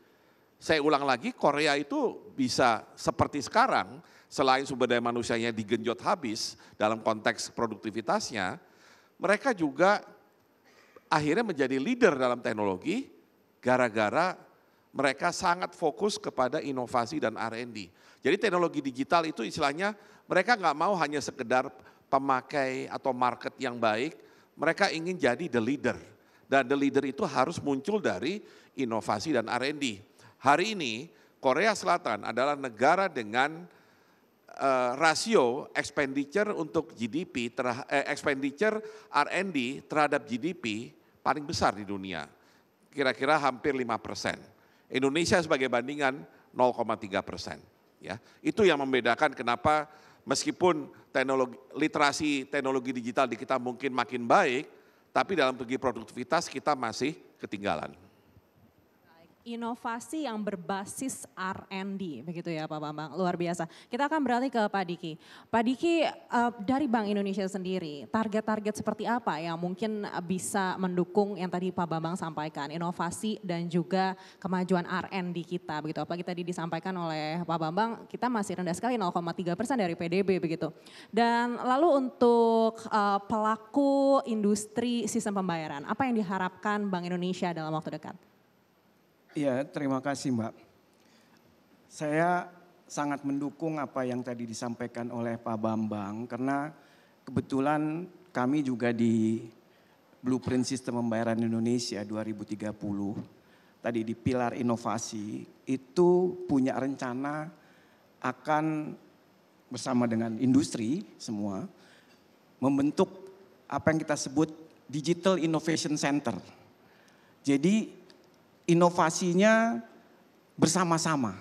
Saya ulang lagi, Korea itu bisa seperti sekarang, selain sumber daya manusianya digenjot habis dalam konteks produktivitasnya, mereka juga akhirnya menjadi leader dalam teknologi gara-gara mereka sangat fokus kepada inovasi dan R&D. Jadi teknologi digital itu istilahnya mereka nggak mau hanya sekedar pemakai atau market yang baik, mereka ingin jadi the leader. Dan the leader itu harus muncul dari inovasi dan R&D. Hari ini Korea Selatan adalah negara dengan rasio expenditure untuk GDP, expenditure R&D terhadap GDP paling besar di dunia. Kira-kira hampir 5%. Indonesia sebagai bandingan 0,3%. Ya, itu yang membedakan kenapa meskipun literasi teknologi digital di kita mungkin makin baik, tapi dalam segi produktivitas kita masih ketinggalan. Inovasi yang berbasis R&D, begitu ya Pak Bambang, luar biasa. Kita akan beralih ke Pak Diki. Pak Diki, dari Bank Indonesia sendiri, target-target seperti apa yang mungkin bisa mendukung yang tadi Pak Bambang sampaikan, inovasi dan juga kemajuan R&D kita, begitu. Apalagi tadi disampaikan oleh Pak Bambang, kita masih rendah sekali 0,3% dari PDB, begitu. Dan lalu untuk pelaku industri sistem pembayaran, apa yang diharapkan Bank Indonesia dalam waktu dekat? Iya, terima kasih Mbak. Saya sangat mendukung apa yang tadi disampaikan oleh Pak Bambang karena kebetulan kami juga di Blueprint Sistem Pembayaran Indonesia 2030, tadi di pilar inovasi, itu punya rencana akan bersama dengan industri semua, membentuk apa yang kita sebut Digital Innovation Center. Jadi inovasinya bersama-sama,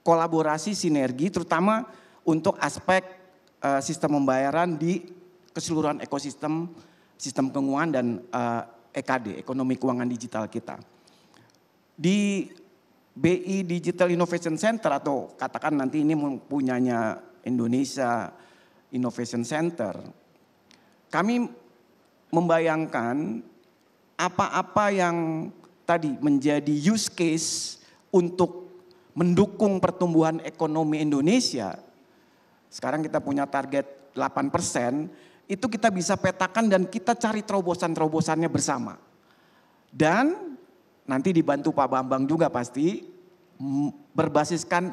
kolaborasi, sinergi, terutama untuk aspek sistem pembayaran di keseluruhan ekosistem, sistem keuangan dan EKD, ekonomi keuangan digital kita. Di BI Digital Innovation Center atau katakan nanti ini punyanya Indonesia Innovation Center, kami membayangkan apa-apa yang tadi menjadi use case untuk mendukung pertumbuhan ekonomi Indonesia. Sekarang kita punya target 8%, itu kita bisa petakan dan kita cari terobosan-terobosannya bersama. Dan nanti dibantu Pak Bambang juga pasti berbasiskan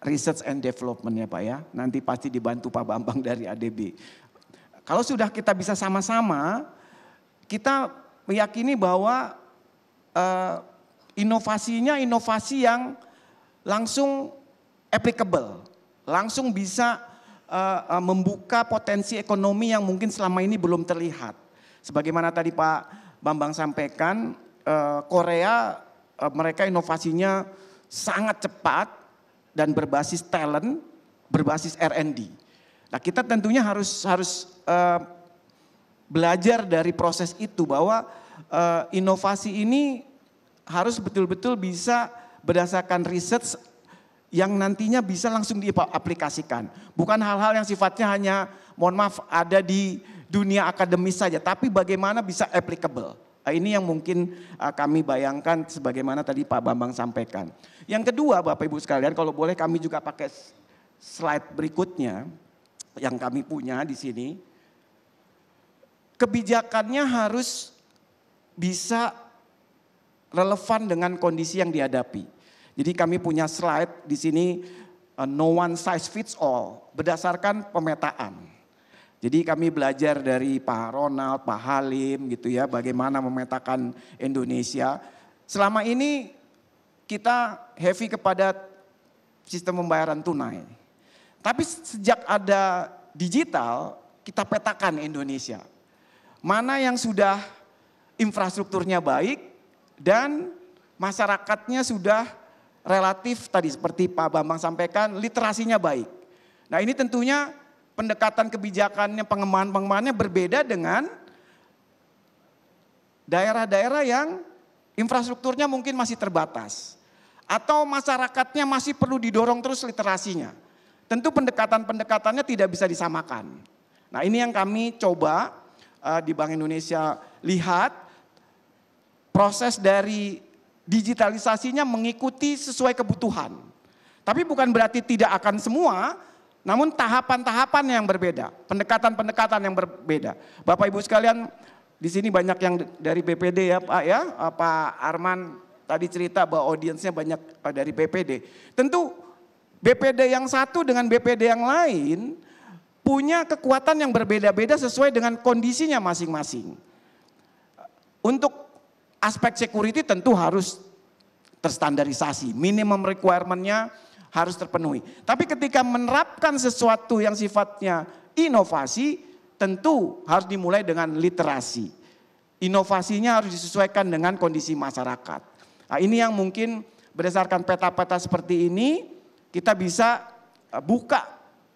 research and development ya Pak ya. Nanti pasti dibantu Pak Bambang dari ADB. Kalau sudah kita bisa sama-sama, kita meyakini bahwa inovasinya inovasi yang langsung applicable, langsung bisa membuka potensi ekonomi yang mungkin selama ini belum terlihat. Sebagaimana tadi Pak Bambang sampaikan, Korea mereka inovasinya sangat cepat dan berbasis talent, berbasis R&D. Nah kita tentunya harus belajar dari proses itu bahwa inovasi ini harus betul-betul bisa berdasarkan research yang nantinya bisa langsung diaplikasikan. Bukan hal-hal yang sifatnya hanya mohon maaf ada di dunia akademis saja, tapi bagaimana bisa applicable. Ini yang mungkin kami bayangkan sebagaimana tadi Pak Bambang sampaikan. Yang kedua Bapak Ibu sekalian, kalau boleh kami juga pakai slide berikutnya yang kami punya di sini. Kebijakannya harus bisa relevan dengan kondisi yang dihadapi. Jadi kami punya slide di sini no one size fits all berdasarkan pemetaan. Jadi kami belajar dari Pak Ronald, Pak Halim gitu ya, bagaimana memetakan Indonesia. Selama ini kita heavy kepada sistem pembayaran tunai. Tapi sejak ada digital, kita petakan Indonesia. Mana yang sudah infrastrukturnya baik dan masyarakatnya sudah relatif tadi seperti Pak Bambang sampaikan, literasinya baik. Nah ini tentunya pendekatan kebijakannya, pengembangannya berbeda dengan daerah-daerah yang infrastrukturnya mungkin masih terbatas. Atau masyarakatnya masih perlu didorong terus literasinya. Tentu pendekatan-pendekatannya tidak bisa disamakan. Nah ini yang kami coba di Bank Indonesia lihat proses dari digitalisasinya mengikuti sesuai kebutuhan. Tapi bukan berarti tidak akan semua, namun tahapan-tahapan yang berbeda, pendekatan-pendekatan yang berbeda. Bapak Ibu sekalian, di sini banyak yang dari BPD ya Pak ya, Pak Arman tadi cerita bahwa audiensnya banyak dari BPD. Tentu BPD yang satu dengan BPD yang lain punya kekuatan yang berbeda-beda sesuai dengan kondisinya masing-masing. Untuk aspek security tentu harus terstandarisasi, minimum requirement-nya harus terpenuhi. Tapi ketika menerapkan sesuatu yang sifatnya inovasi, tentu harus dimulai dengan literasi. Inovasinya harus disesuaikan dengan kondisi masyarakat. Nah, ini yang mungkin berdasarkan peta-peta seperti ini, kita bisa buka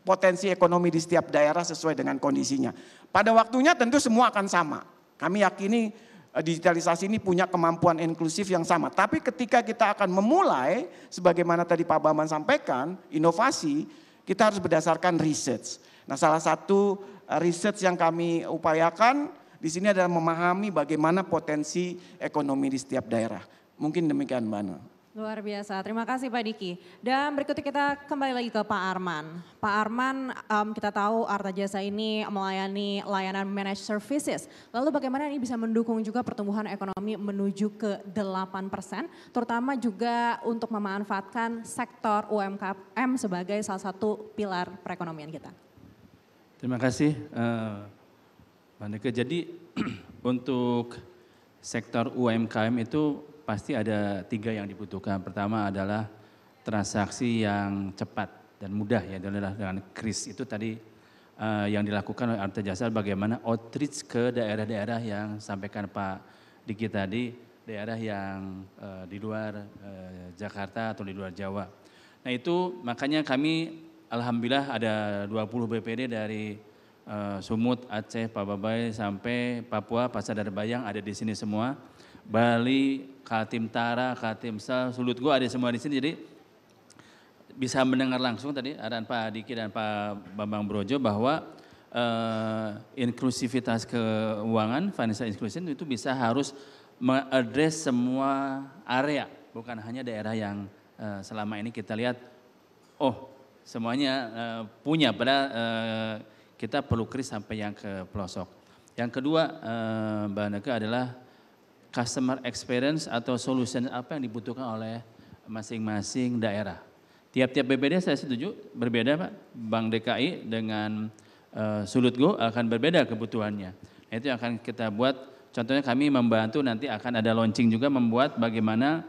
potensi ekonomi di setiap daerah sesuai dengan kondisinya. Pada waktunya tentu semua akan sama. Kami yakini digitalisasi ini punya kemampuan inklusif yang sama. Tapi ketika kita akan memulai, sebagaimana tadi Pak Bambang sampaikan, inovasi, kita harus berdasarkan research. Nah salah satu research yang kami upayakan di sini adalah memahami bagaimana potensi ekonomi di setiap daerah. Mungkin demikian Mbak Ana. Luar biasa, terima kasih Pak Diki. Dan berikutnya kita kembali lagi ke Pak Arman. Pak Arman, kita tahu Arta Jasa ini melayani layanan managed services. Lalu bagaimana ini bisa mendukung juga pertumbuhan ekonomi menuju ke 8%, terutama juga untuk memanfaatkan sektor UMKM sebagai salah satu pilar perekonomian kita. Terima kasih Mbak Nike. Jadi Untuk sektor UMKM itu pasti ada 3 yang dibutuhkan. Pertama adalah transaksi yang cepat dan mudah ya dengan kris itu tadi yang dilakukan oleh Arta Jasa bagaimana outreach ke daerah-daerah yang sampaikan Pak Diki tadi, daerah yang di luar Jakarta atau di luar Jawa. Nah itu makanya kami alhamdulillah ada 20 BPD dari Sumut, Aceh, Pababai sampai Papua, Pasadar Bayang ada di sini semua. Bali, Kaltim Tara, Kaltim Sel, Sulut Go ada semua di sini. Jadi bisa mendengar langsung tadi arahan Pak Diki dan Pak Bambang Brojo bahwa inklusivitas keuangan, financial inclusion itu bisa harus mengadres semua area, bukan hanya daerah yang selama ini kita lihat, oh semuanya punya, padahal kita perlu kris sampai yang ke pelosok. Yang kedua Mbak Neke adalah customer experience atau solution apa yang dibutuhkan oleh masing-masing daerah. Tiap-tiap BPD saya setuju berbeda Pak, Bank DKI dengan Sulut Go akan berbeda kebutuhannya. Nah, itu yang akan kita buat, contohnya kami membantu nanti akan ada launching juga membuat bagaimana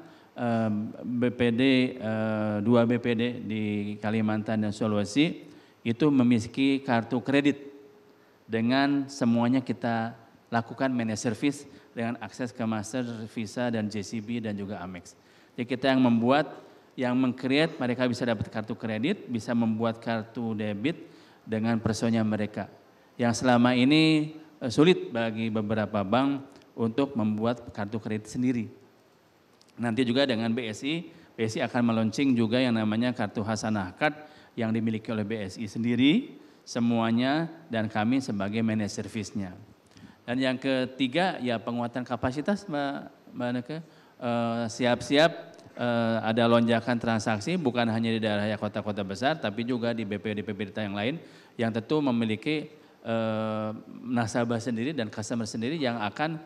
BPD, 2 BPD di Kalimantan dan Sulawesi itu memiliki kartu kredit dengan semuanya kita lakukan managed service dengan akses ke Master, Visa dan JCB dan juga Amex. Jadi kita yang membuat, yang meng-create mereka bisa dapat kartu kredit, bisa membuat kartu debit dengan personnya mereka. Yang selama ini sulit bagi beberapa bank untuk membuat kartu kredit sendiri. Nanti juga dengan BSI akan meluncing juga yang namanya kartu Hasanah Card yang dimiliki oleh BSI sendiri semuanya dan kami sebagai managed service-nya. Dan yang ketiga ya penguatan kapasitas Mbak Neke, siap-siap ada lonjakan transaksi bukan hanya di daerah kota-kota besar tapi juga di BPD-BPD yang lain yang tentu memiliki nasabah sendiri dan customer sendiri yang akan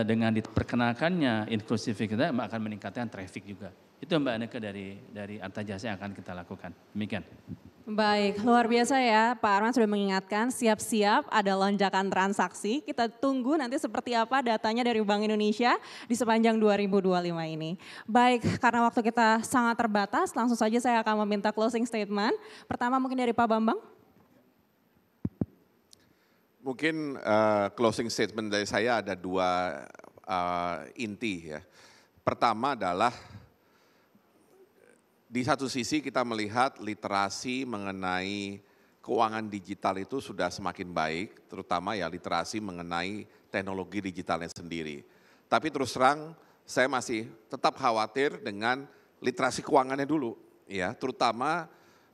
dengan diperkenalkannya inklusivitas akan meningkatkan traffic juga. Itu Mbak Neke dari Arta Jasa yang akan kita lakukan. Demikian. Baik, luar biasa ya Pak Arman sudah mengingatkan siap-siap ada lonjakan transaksi. Kita tunggu nanti seperti apa datanya dari Bank Indonesia di sepanjang 2025 ini. Baik, karena waktu kita sangat terbatas, langsung saja saya akan meminta closing statement. Pertama mungkin dari Pak Bambang. Mungkin closing statement dari saya ada 2 inti ya. Pertama adalah di satu sisi kita melihat literasi mengenai keuangan digital itu sudah semakin baik, terutama ya literasi mengenai teknologi digitalnya sendiri. Tapi terus terang saya masih tetap khawatir dengan literasi keuangannya dulu, ya, terutama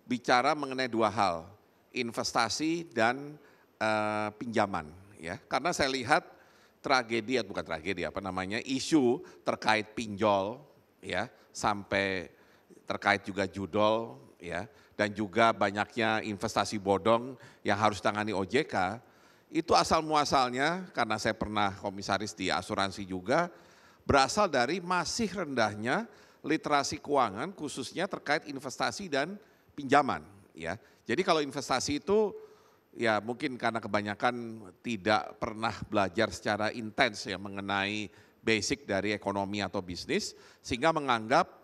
bicara mengenai 2 hal, investasi dan pinjaman, ya. Karena saya lihat isu terkait pinjol, ya, sampai terkait juga judol, ya, dan juga banyaknya investasi bodong yang harus ditangani OJK, itu asal muasalnya karena saya pernah komisaris di asuransi juga, berasal dari masih rendahnya literasi keuangan khususnya terkait investasi dan pinjaman. Ya. Jadi kalau investasi itu ya mungkin karena kebanyakan tidak pernah belajar secara intens ya mengenai basic dari ekonomi atau bisnis, sehingga menganggap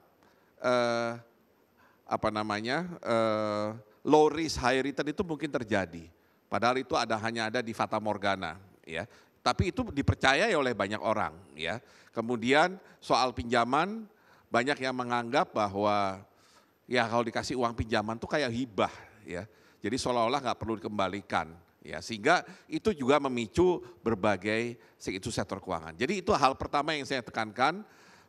low risk high return itu mungkin terjadi. Padahal itu hanya ada di Fata Morgana, ya. Tapi itu dipercayai oleh banyak orang, ya. Kemudian soal pinjaman banyak yang menganggap bahwa ya kalau dikasih uang pinjaman tuh kayak hibah, ya. Jadi seolah-olah nggak perlu dikembalikan, ya. Sehingga itu juga memicu berbagai sektor keuangan. Jadi itu hal pertama yang saya tekankan.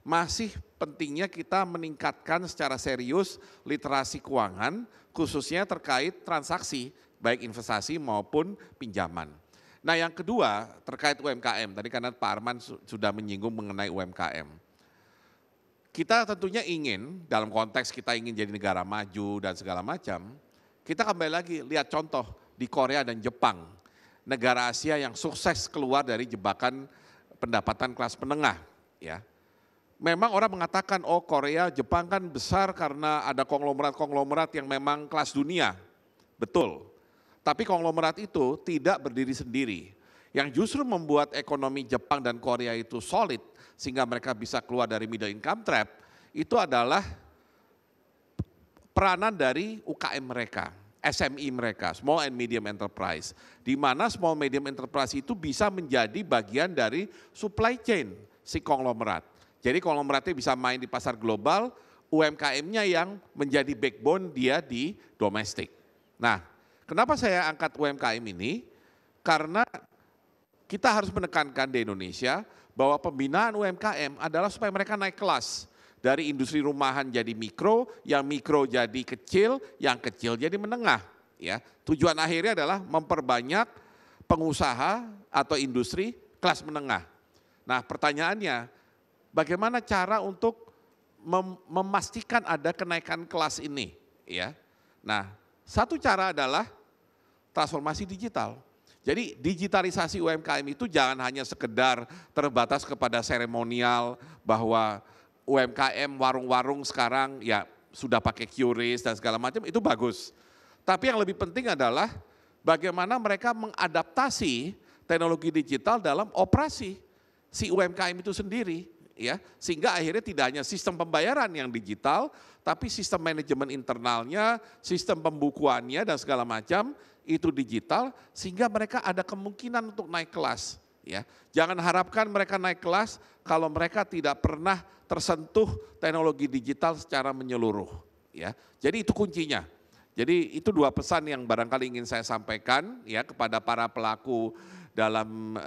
Masih pentingnya kita meningkatkan secara serius literasi keuangan khususnya terkait transaksi baik investasi maupun pinjaman. Nah yang kedua terkait UMKM, tadi karena Pak Arman sudah menyinggung mengenai UMKM. Kita tentunya ingin dalam konteks kita ingin jadi negara maju dan segala macam, kita kembali lagi lihat contoh di Korea dan Jepang, negara Asia yang sukses keluar dari jebakan pendapatan kelas menengah, ya. Memang orang mengatakan, oh Korea, Jepang kan besar karena ada konglomerat-konglomerat yang memang kelas dunia. Betul. Tapi konglomerat itu tidak berdiri sendiri. Yang justru membuat ekonomi Jepang dan Korea itu solid sehingga mereka bisa keluar dari middle income trap, itu adalah peranan dari UKM mereka, SME mereka, small and medium enterprise. Di mana small medium enterprise itu bisa menjadi bagian dari supply chain si konglomerat. Jadi konglomeratnya bisa main di pasar global, UMKM-nya yang menjadi backbone dia di domestik. Nah, kenapa saya angkat UMKM ini? Karena kita harus menekankan di Indonesia bahwa pembinaan UMKM adalah supaya mereka naik kelas. Dari industri rumahan jadi mikro, yang mikro jadi kecil, yang kecil jadi menengah. Ya, tujuan akhirnya adalah memperbanyak pengusaha atau industri kelas menengah. Nah, pertanyaannya, bagaimana cara untuk memastikan ada kenaikan kelas ini? Ya, nah, satu cara adalah transformasi digital. Jadi digitalisasi UMKM itu jangan hanya sekedar terbatas kepada seremonial bahwa UMKM warung-warung sekarang ya sudah pakai QRIS dan segala macam, itu bagus. Tapi yang lebih penting adalah bagaimana mereka mengadaptasi teknologi digital dalam operasi si UMKM itu sendiri, ya, sehingga akhirnya tidak hanya sistem pembayaran yang digital, tapi sistem manajemen internalnya, sistem pembukuannya dan segala macam itu digital, sehingga mereka ada kemungkinan untuk naik kelas. Ya, jangan harapkan mereka naik kelas kalau mereka tidak pernah tersentuh teknologi digital secara menyeluruh. Ya, jadi itu kuncinya. Jadi itu dua pesan yang barangkali ingin saya sampaikan ya kepada para pelaku dalam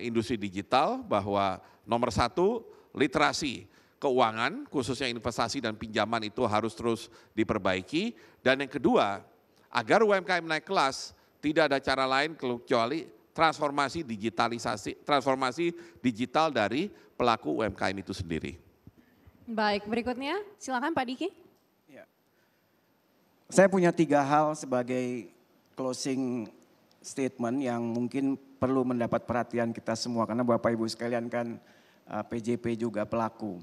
industri digital, bahwa nomor satu, literasi keuangan khususnya investasi dan pinjaman itu harus terus diperbaiki, dan yang kedua, agar UMKM naik kelas tidak ada cara lain kecuali transformasi digital dari pelaku UMKM itu sendiri. Baik, berikutnya silakan Pak Diki. Ya. Saya punya 3 hal sebagai closing statement yang mungkin perlu mendapat perhatian kita semua, karena Bapak Ibu sekalian kan PJP juga pelaku.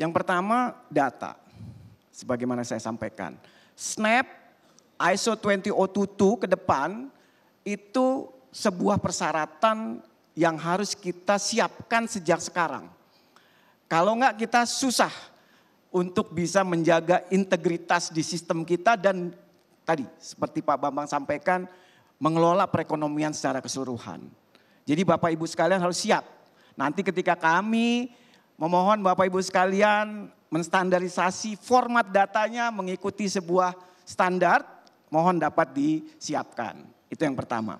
Yang pertama, data. Sebagaimana saya sampaikan, Snap ISO 20022 ke depan itu sebuah persyaratan yang harus kita siapkan sejak sekarang. Kalau enggak kita susah untuk bisa menjaga integritas di sistem kita dan tadi seperti Pak Bambang sampaikan, mengelola perekonomian secara keseluruhan. Jadi Bapak Ibu sekalian harus siap. Nanti ketika kami memohon Bapak Ibu sekalian menstandarisasi format datanya mengikuti sebuah standar, mohon dapat disiapkan. Itu yang pertama.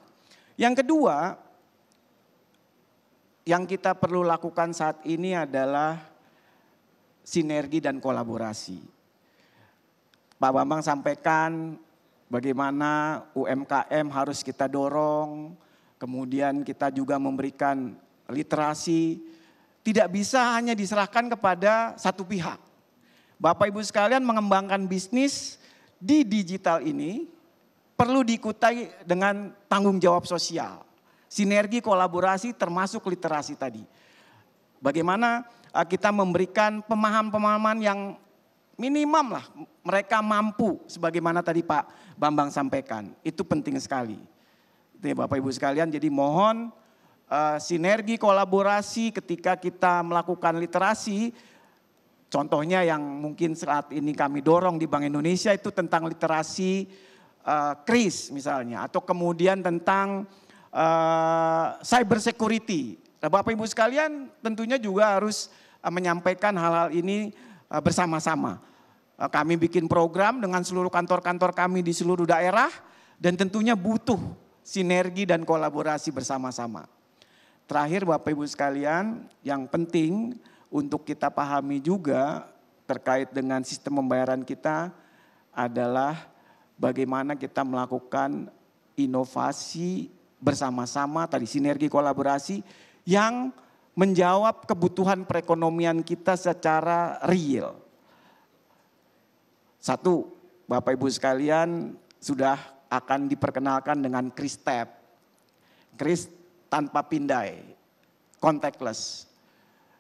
Yang kedua, yang kita perlu lakukan saat ini adalah sinergi dan kolaborasi. Pak Bambang sampaikan bagaimana UMKM harus kita dorong, kemudian kita juga memberikan literasi, tidak bisa hanya diserahkan kepada satu pihak. Bapak Ibu sekalian mengembangkan bisnis di digital ini perlu diikuti dengan tanggung jawab sosial. Sinergi kolaborasi termasuk literasi tadi. Bagaimana kita memberikan pemahaman-pemahaman yang minimum lah mereka mampu sebagaimana tadi Pak Bambang sampaikan. Itu penting sekali. Itu ya Bapak Ibu sekalian, jadi mohon sinergi kolaborasi ketika kita melakukan literasi. Contohnya yang mungkin saat ini kami dorong di Bank Indonesia itu tentang literasi KRIS misalnya, atau kemudian tentang cyber security. Nah, Bapak Ibu sekalian tentunya juga harus menyampaikan hal-hal ini bersama-sama. Kami bikin program dengan seluruh kantor-kantor kami di seluruh daerah dan tentunya butuh sinergi dan kolaborasi bersama-sama. Terakhir Bapak Ibu sekalian, yang penting untuk kita pahami juga terkait dengan sistem pembayaran kita adalah bagaimana kita melakukan inovasi bersama-sama, tadi sinergi kolaborasi yang menjawab kebutuhan perekonomian kita secara real. Satu, Bapak Ibu sekalian sudah akan diperkenalkan dengan KRIS Tap. KRIS tanpa pindai, contactless.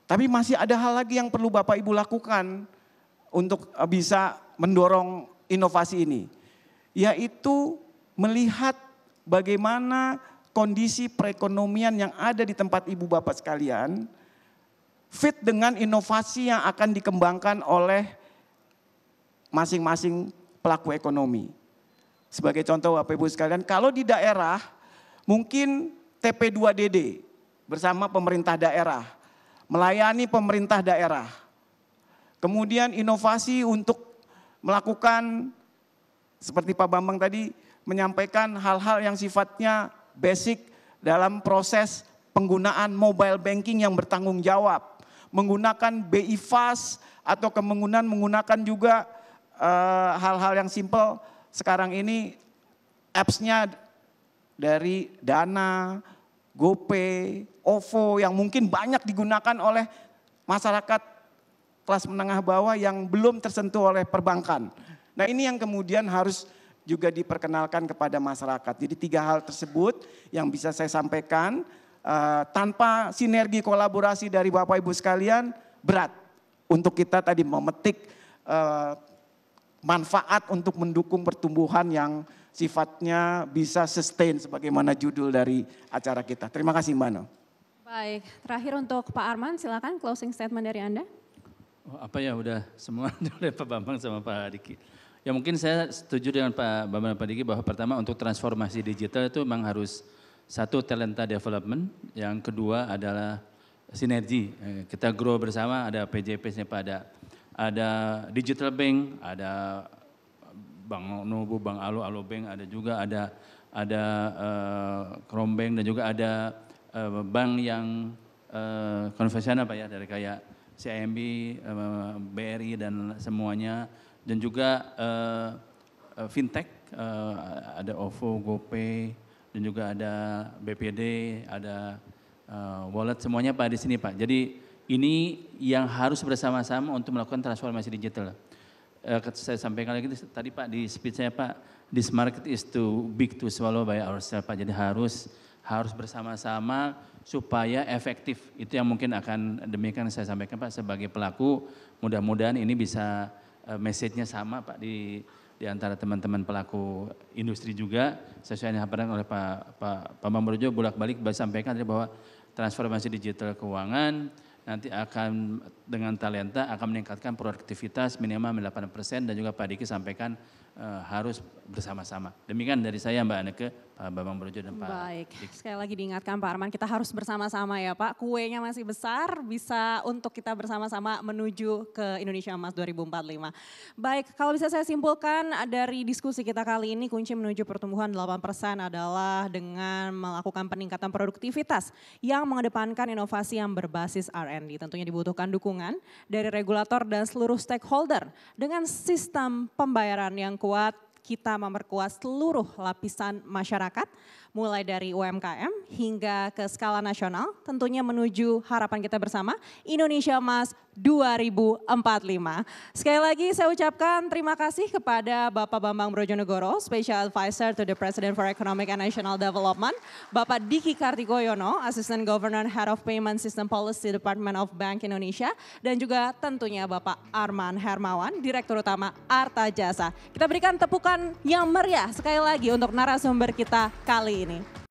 Tapi masih ada hal lagi yang perlu Bapak Ibu lakukan untuk bisa mendorong inovasi ini. Yaitu melihat bagaimana kondisi perekonomian yang ada di tempat ibu bapak sekalian fit dengan inovasi yang akan dikembangkan oleh masing-masing pelaku ekonomi. Sebagai contoh Bapak Ibu sekalian, kalau di daerah mungkin TP2DD bersama pemerintah daerah, melayani pemerintah daerah. Kemudian inovasi untuk melakukan seperti Pak Bambang tadi menyampaikan hal-hal yang sifatnya basic dalam proses penggunaan mobile banking yang bertanggung jawab. Menggunakan BI Fast atau menggunakan juga hal-hal yang simple. Sekarang ini apps-nya dari Dana, GoPay, OVO yang mungkin banyak digunakan oleh masyarakat kelas menengah bawah yang belum tersentuh oleh perbankan. Nah ini yang kemudian harus juga diperkenalkan kepada masyarakat. Jadi 3 hal tersebut yang bisa saya sampaikan tanpa sinergi kolaborasi dari Bapak Ibu sekalian berat untuk kita tadi memetik manfaat untuk mendukung pertumbuhan yang sifatnya bisa sustain sebagaimana judul dari acara kita. Terima kasih Mbak No. Baik, terakhir untuk Pak Arman silakan closing statement dari Anda. Oh, apa ya udah semua oleh Pak Bambang sama Pak Diki. Ya mungkin saya setuju dengan Pak Bambang dan Pak Diki bahwa pertama untuk transformasi digital itu memang harus satu talenta development, yang kedua adalah sinergi. Kita grow bersama, ada PJP-nya Pak, ada digital bank, ada Bank Nobu, Bank Alo Bank, ada juga ada Krombank dan juga ada bank yang konvensional Pak ya, dari kayak CIMB, BRI dan semuanya, dan juga fintech, ada OVO, GoPay, dan juga ada BPD, ada wallet, semuanya Pak di sini Pak. Jadi ini yang harus bersama-sama untuk melakukan transformasi digital. Saya sampaikan lagi tadi Pak di speech saya Pak, this market is too big to swallow by ourselves Pak. Jadi harus bersama-sama supaya efektif. Itu yang mungkin akan demikian saya sampaikan Pak sebagai pelaku. Mudah-mudahan ini bisa message-nya sama Pak di antara teman-teman pelaku industri juga. Sesuai yang disampaikan oleh Pak Bambang Brojo bolak-balik sampaikan bahwa transformasi digital keuangan nanti akan dengan talenta akan meningkatkan produktivitas minimal 8% dan juga Pak Diki sampaikan harus bersama-sama. Demikian dari saya Mbak Anneke, Pak Bambang Brojo dan Pak Baik, Diki. sekali lagi diingatkan Pak Arman, kita harus bersama-sama ya Pak. Kuenya masih besar, bisa untuk kita bersama-sama menuju ke Indonesia Emas 2045. Baik, kalau bisa saya simpulkan dari diskusi kita kali ini, kunci menuju pertumbuhan 8% adalah dengan melakukan peningkatan produktivitas yang mengedepankan inovasi yang berbasis R&D. Tentunya dibutuhkan dukungan dari regulator dan seluruh stakeholder dengan sistem pembayaran yang kuat. Kita memperkuat seluruh lapisan masyarakat, mulai dari UMKM hingga ke skala nasional, tentunya menuju harapan kita bersama, Indonesia Emas 2045. Sekali lagi saya ucapkan terima kasih kepada Bapak Bambang Brojonegoro, Special Advisor to the President for Economic and National Development, Bapak Diki Kartikoyono, Assistant Governor Head of Payment System Policy Department of Bank Indonesia, dan juga tentunya Bapak Arman Hermawan, Direktur Utama Arta Jasa. Kita berikan tepukan yang meriah sekali lagi untuk narasumber kita kali ini.